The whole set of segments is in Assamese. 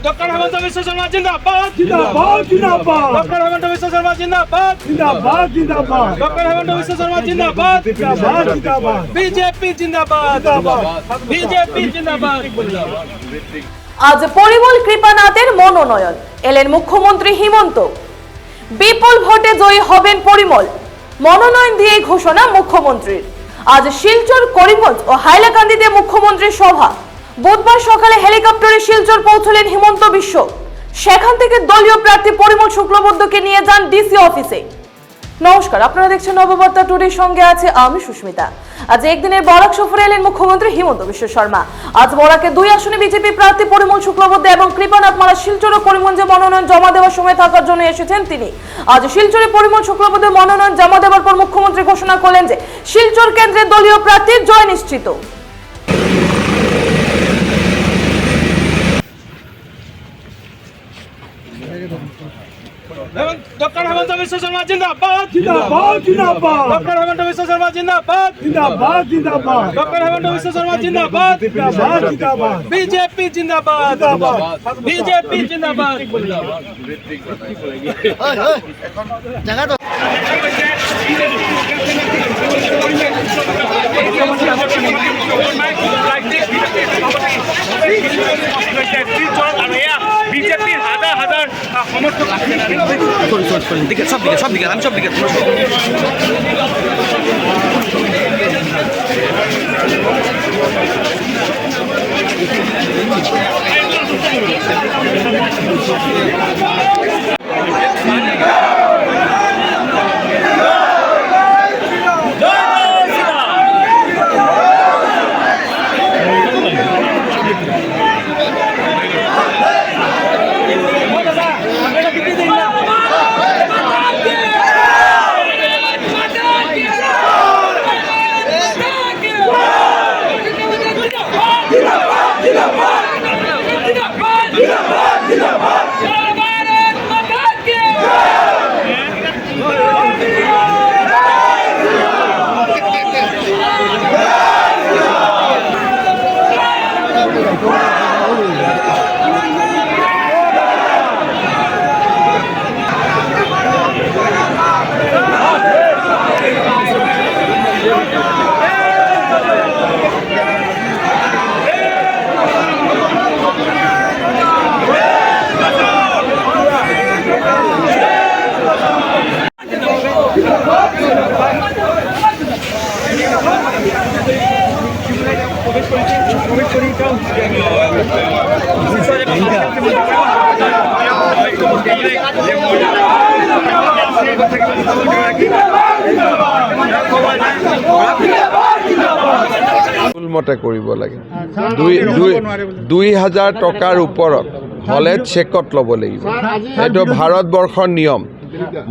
ডক্টর হেমন্ত বিশ্ব শর্মা জিন্দাবাদ জিন্দাবাদ জিন্দাবাদ ডক্টর হেমন্ত বিশ্ব শর্মা জিন্দাবাদ জিন্দাবাদ জিন্দাবাদ ডক্টর হেমন্ত বিশ্ব শর্মা জিন্দাবাদ জিন্দাবাদ জিন্দাবাদ বিজেপি জিন্দাবাদ বিজেপি জিন্দাবাদ আজ পরিমল কৃপানাথের মনোনয়ন, এলেন মুখ্যমন্ত্রী হিমন্ত। বিপুল ভোটে জয়ী হবেন পরিমল, মনোনয়ন দিয়ে ঘোষণা মুখ্যমন্ত্রীর। আজ শিলচর, করিমগঞ্জ ও হাইলাকান্দিতে মুখ্যমন্ত্রীর সভা। বুধবার সকালে হেলিকপ্টারে শিলচর পৌঁছলেন হিমন্ত বিশ্ব। সেখান থেকে দলীয় প্রার্থী পরিমল শুক্লবৈদ্যকে নিয়ে যান ডিসি অফিসে। নমস্কার, আপনারা দেখছেন নববার্তা টুডের, সঙ্গে আছে আমি সুস্মিতা। আজ একদিনের বরাক সফরে এলেন মুখ্যমন্ত্রী হিমন্ত বিশ্ব শর্মা। আজ বরাকে 2 আসনে বিজেপি প্রার্থী পরিমল শুক্লবৈদ্য এবং কৃপানাথ মালা শিলচর ও করিমগঞ্জে মনোনয়ন জমা দেওয়ার সময় থাকার জন্য এসেছেন তিনি। আজ শিলচরে পরিমল শুক্লবৈদ্য মনোনয়ন জমা দেওয়ার পর মুখ্যমন্ত্রী ঘোষণা করলেন যে শিলচর কেন্দ্রে দলীয় প্রার্থীর জয় নিশ্চিত। ডক্টর হেমন্ত বিশ্ব শর্মা জিন্দাবাদ জিন্দাবাদ জিন্দাবাদ ডক্টর হেমন্ত বিশ্ব শর্মা জিন্দাবাদ জিন্দাবাদ জিন্দাবাদ ডক্টর হেমন্ত বিশ্ব শর্মা জিন্দাবাদ জিন্দাবাদ জিন্দাবাদ বিজেপি জিন্দাবাদ বিজেপি জিন্দাবাদ বিজেপির হাজার হাজার সমর্থক সব দিকে আমি সব দিকে মতে কৰিব লাগে। 2000 টকাৰ ওপৰত হলে চেকত ল'ব লাগিব। এইটো ভাৰতবৰ্ষৰ নিয়ম।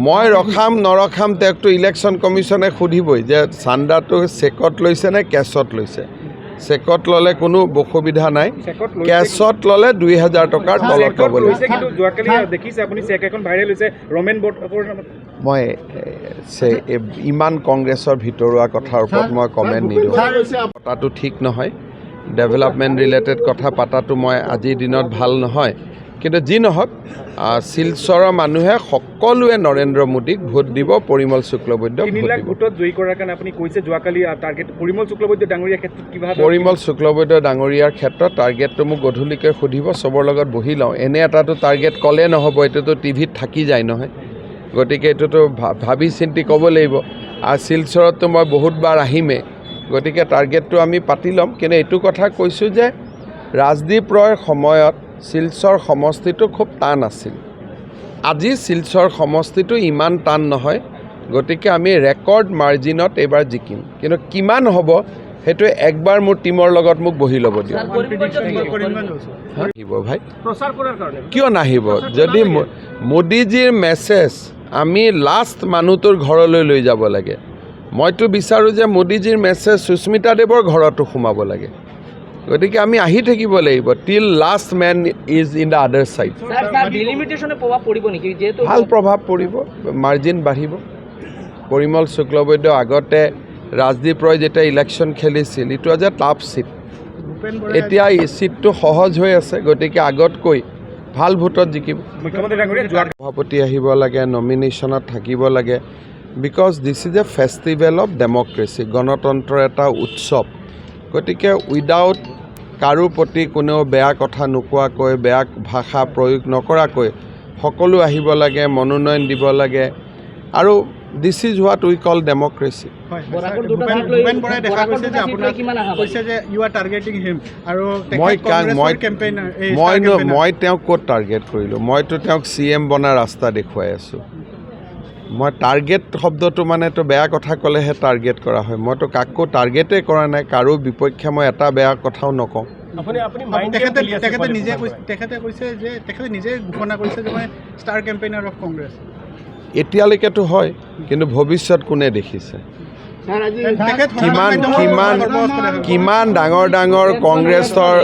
মই ৰখাম নৰখাম তেওঁকতো ইলেকশ্যন কমিশ্যনে সুধিবই যে চান্দাটো চেকত লৈছে নে কেছত লৈছে। চেকত ল'লে কোনো অসুবিধা নাই, কেছত ল'লে 2000 টকাৰ তলত ল'ব লাগিব। মই ইমান কংগ্ৰেছৰ ভিতৰুৱা কথাৰ ওপৰত মই কমেণ্ট নিদিওঁ। কথাটো ঠিক নহয়, ডেভেলপমেণ্ট ৰিলেটেড কথা পাতাটো মই আজিৰ দিনত ভাল নহয়। কিন্তু যি নহওক, শিলচৰৰ মানুহে সকলোৱে নৰেন্দ্ৰ মোদীক ভোট দিব, পৰিমল শুক্লবৈদ্যক ভোট দিব। পৰিমল শুক্লবৈদ্য ডাঙৰীয়াৰ ক্ষেত্ৰত টাৰ্গেটটো মোক গধূলিকৈ সুধিব, চবৰ লগত বহি লওঁ। এনে এটাতো টাৰ্গেট ক'লে নহ'ব, এইটোতো টিভিত থাকি যায় নহয়। গতিকে এইটোতো ভাবি চিন্তি ক'ব লাগিব। আৰু শিলচৰততো মই বহুতবাৰ আহিমেই, গতিকে টাৰ্গেটটো আমি পাতি ল'ম। কিন্তু এইটো কথা কৈছোঁ যে ৰাজদীপ ৰয়ৰ সময়ত শিলচৰ সমষ্টিটো খুব টান আছিল। আজি শিলচৰ সমষ্টিটো ইমান টান নহয়, গতিকে আমি ৰেকৰ্ড মাৰ্জিনত এইবাৰ জিকিম। কিন্তু কিমান হ'ব সেইটো একবাৰ মোৰ টিমৰ লগত মোক বহি ল'ব দিয়ক। আহিব ভাই, কিয় নাহিব? যদি মোদীজীৰ মেছেজ আমি লাষ্ট মানুহটোৰ ঘৰলৈ লৈ যাব লাগে। মইতো বিচাৰোঁ যে মোদীজীৰ মেছেজ সুস্মিতা দেৱৰ ঘৰতো সোমাব লাগে। গতিকে আমি আহি থাকিব লাগিব till last man is in the other side. ভাল প্ৰভাৱ পৰিব, মাৰ্জিন বাঢ়িব। পৰিমল শুক্লবৈদ্য আগতে ৰাজদীপ ৰয় যেতিয়া ইলেকশ্যন খেলিছিল, it was a tough seat. এতিয়া এই চিটটো সহজ হৈ আছে, গতিকে আগতকৈ ভাল ভোটত জিকিব। মুখ্যমন্ত্ৰী ডাঙৰীয়া যোৱা সভাপতি আহিব লাগে, নমিনেশ্যনত থাকিব লাগে, because this is a festival of democracy, গণতন্ত্ৰৰ এটা উৎসৱ। গতিকে উইদাউট কাৰো প্ৰতি কোনেও বেয়া কথা নোকোৱাকৈ, বেয়া ভাষা প্ৰয়োগ নকৰাকৈ সকলো আহিব লাগে, মনোনয়ন দিব লাগে, আৰু this is what we call democracy. Bhupen বৰাই দেখা গৈছে যে আপোনাক কৈছে যে ইউ আৰ টাৰ্গেটিং হিম, আৰু মই তেওঁক ক'ত টাৰ্গেট কৰিলোঁ? মইতো তেওঁক CM বনা ৰাস্তা দেখুৱাই আছোঁ। মই টাৰ্গেট শব্দটো মানেতো বেয়া কথা ক'লেহে টাৰ্গেট কৰা হয়। মইতো কাকো টাৰ্গেটেই কৰা নাই, কাৰো বিপক্ষে মই এটা বেয়া কথাও নকওঁ। তেখেতে কৈছে যে তেখেতে নিজে ঘোষণা কৰিছে যে মই ষ্টাৰ কেম্পেইনাৰ অফ কংগ্ৰেছ। এতিয়ালৈকেতো হয়, কিন্তু ভৱিষ্যত কোনে দেখিছে? কিমান ডাঙৰ ডাঙৰ কংগ্ৰেছৰ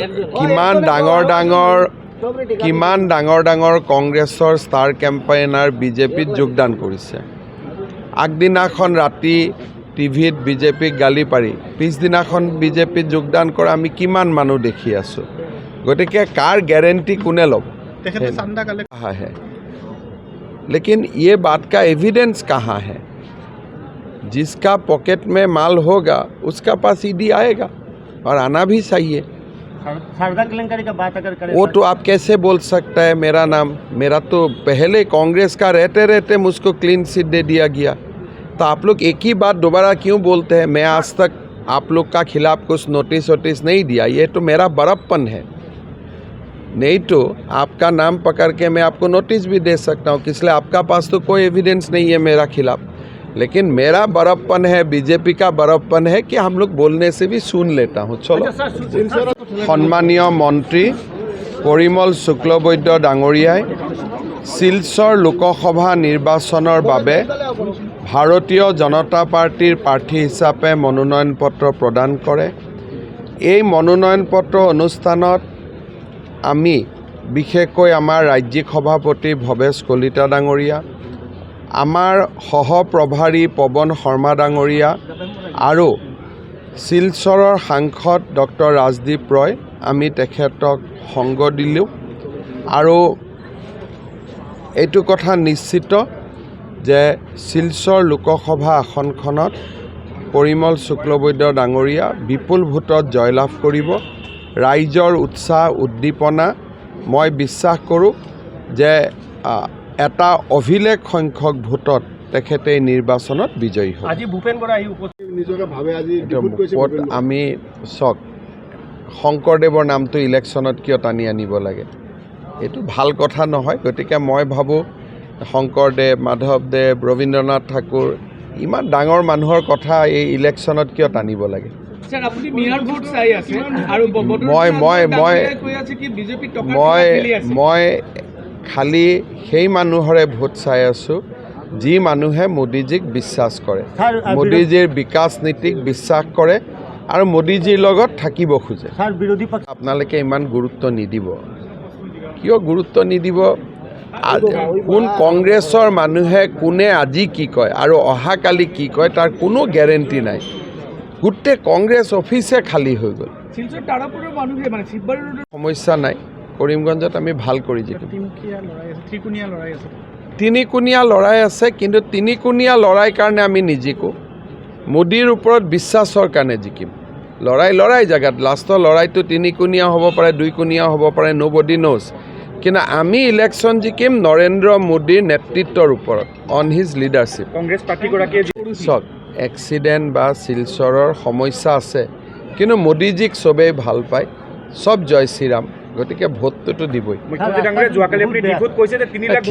কংগ্ৰেছৰ ষ্টাৰ কেম্পেইনাৰ বিজেপিত যোগদান কৰিছে। আগদিনাখন ৰাতি টিভিত বিজেপিক গালি পাৰি পিছদিনাখন বিজেপিত যোগদান কৰা আমি কিমান মানুহ দেখি আছোঁ। গতিকে কাৰ গেৰেণ্টি কোনে ল'ব? कहाँ है, लेकिन ये बात का एविडेंस कहाँ है? जिसका पॉकेट में माल होगा उसका पास ED आएगा, और आना भी चाहिए। शारदा केलेंकारी का बात अगर करें वो तो आप कैसे बोल सकता है मेरा नाम? मेरा तो पहले कांग्रेस का रहते रहते मुझको क्लीन चिट दे दिया गया। तो आप लोग एक ही बात दोबारा क्यों बोलते हैं? मैं आज तक आप लोग का खिलाफ कुछ नोटिस नहीं दिया। ये तो मेरा बड़प्पन है। नहीं तो आपका नाम पकड़ के मैं आपको नोटिस भी दे सकता हूँ, इसलिए आपका पास तो कोई एविडेंस नहीं है मेरा खिलाफ। लेकिन मेरा बड़प्पन है, बीजेपी का बड़प्पन है कि हम लोग बोलने से भी सुन लेता हूँ। चलो। सम्मानीय मंत्री परिमल शुक्लबैद्य डाঙৰীয়াই শিলচৰ লোকসভা নিৰ্বাচনৰ বাবে ভাৰতীয় জনতা পাৰ্টিৰ প্ৰাৰ্থী হিচাপে মনোনয়ন পত্ৰ প্ৰদান কৰে। এই মনোনয়ন পত্ৰ অনুষ্ঠানত আমি বিশেষকৈ আমাৰ ৰাজ্যিক সভাপতি ভৱেশ কলিতা ডাঙৰীয়া, আমাৰ সহপ্ৰভাৰী পৱন শৰ্মা ডাঙৰীয়া আৰু শিলচৰৰ সাংসদ ডক্টৰ ৰাজদীপ ৰয়, আমি তেখেতক সংগ দিলোঁ। আৰু এইটো কথা নিশ্চিত যে শিলচৰ লোকসভা আসনখনত পৰিমল শুক্লবৈদ্য ডাঙৰীয়া বিপুল ভোটত জয়লাভ কৰিব। ৰাইজৰ উৎসাহ উদ্দীপনা মই বিশ্বাস কৰোঁ যে এটা অভিলেখ সংখ্যক ভোটত তেখেতে নিৰ্বাচনত বিজয়ী হ'ব। আজি ভূপেন বৰাই আমি চাওক, শংকৰদেৱৰ নামটো ইলেকশ্যনত কিয় টানি আনিব লাগে? এইটো ভাল কথা নহয়। গতিকে মই ভাবোঁ শংকৰদেৱ, মাধৱদেৱ, ৰবীন্দ্ৰনাথ ঠাকুৰ ইমান ডাঙৰ মানুহৰ কথা এই ইলেকশ্যনত কিয় টানিব লাগে? মই খালি সেই মানুহৰে ভোট চাই আছোঁ যি মানুহে মোদীজীক বিশ্বাস কৰে, মোদীজীৰ বিকাশ নীতিক বিশ্বাস কৰে আৰু মোদীজীৰ লগত থাকিব খোজে। আপোনালোকে ইমান গুৰুত্ব নিদিব। কিয় গুৰুত্ব নিদিব? কোন কংগ্ৰেছৰ মানুহে কোনে আজি কি কয় আৰু অহাকালি কি কয় তাৰ কোনো গেৰেণ্টি নাই। গোটেই কংগ্ৰেছ অফিচে খালী হৈ গ'ল। সমস্যা নাই, কৰিমগঞ্জত আমি ভাল কৰি জিকিম। তিনিকুণীয়া লৰাই আছে, কিন্তু তিনিকুণীয়া লৰাই কাৰণে আমি নিজিকোঁ। মোদীৰ ওপৰত বিশ্বাসৰ কাৰণে জিকিম। লৰাই জেগাত লাষ্টৰ লৰাইটো তিনিকুণীয়া হ'ব পাৰে, দুইকুণীয়া হ'ব পাৰে, ন'বডি ন'জ। কিন্তু আমি ইলেকশ্যন জিকিম নৰেন্দ্ৰ মোদীৰ নেতৃত্বৰ ওপৰত, অন হিজ লিডাৰশ্বিপ। কংগ্ৰেছ পাৰ্টীগৰাকীয়ে চব এক্সিডেণ্ট বা শিলচৰৰ সমস্যা আছে, কিন্তু মোদীজীক চবেই ভাল পায়, চব জয় শ্ৰীৰাম। গতিকে ভোটটোতো দিবই। মুখ্যমন্ত্ৰী ডাঙৰীয়া যোৱাকালি আপুনি টিভিত কৈছে যে 3 লাখ